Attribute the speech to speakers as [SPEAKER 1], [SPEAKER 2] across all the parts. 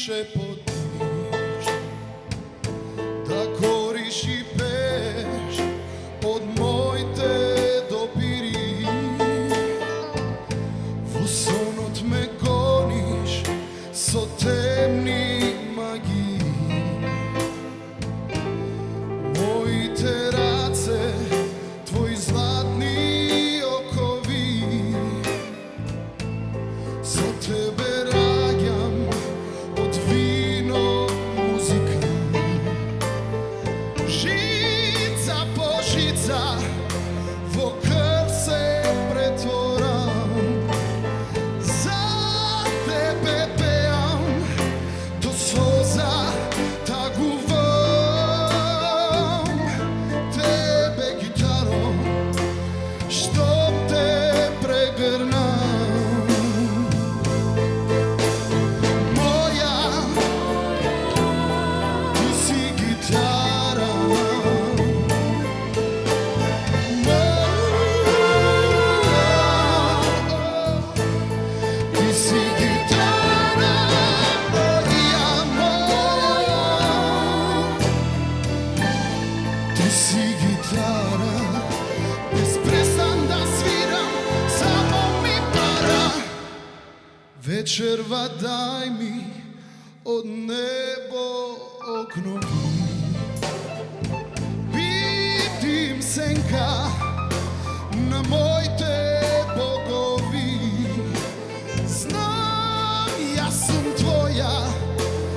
[SPEAKER 1] šepotiš, da koriš i peš, od moj te dopiri. Во сонот ме гониш со темни магии. Моите раце, твои златни окови, за тебе раѓам од вино музика. Жица по жица во крв се претворам. За тебе пеам, до соза тагувам. Тебе гитаро, што те прегрнам. Моја, ти си гитара. Ти си гитара, моја. Ти си гитара, без престан да свирам, само ми пара. Вечерва дај ми од небо окнови. Видим сенка на моите богови. Знам, јас сум твоја,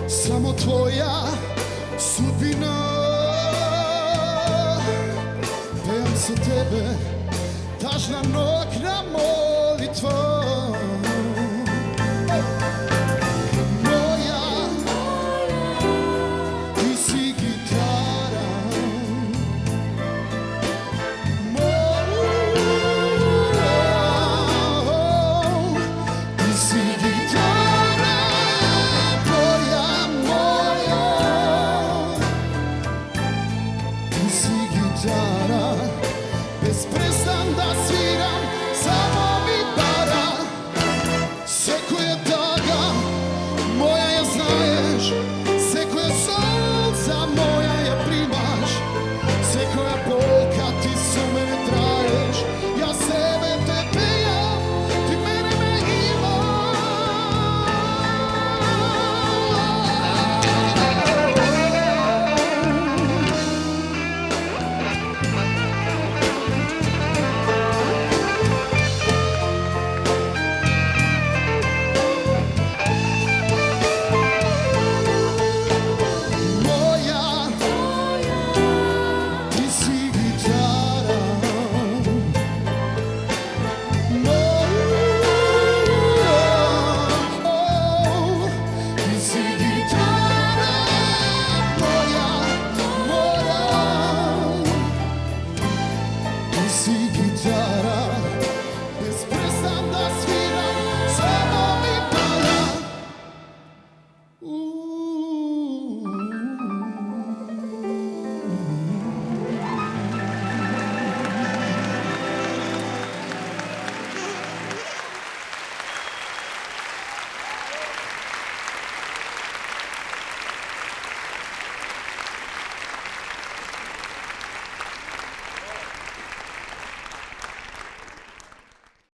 [SPEAKER 1] само твоја судбина. Пеам со тебе, тажна нокна молитва. Моја, ти си гитара. Моја, ти си гитара. Моја, ти си гитара. Без престан да свирам, само ми пара. Секоја тага моја ја знаеш, секоја солза моја ја примаш, секоја болка ти со мене траеш. Јас себе те пејам, ти мене ме Моја, ти си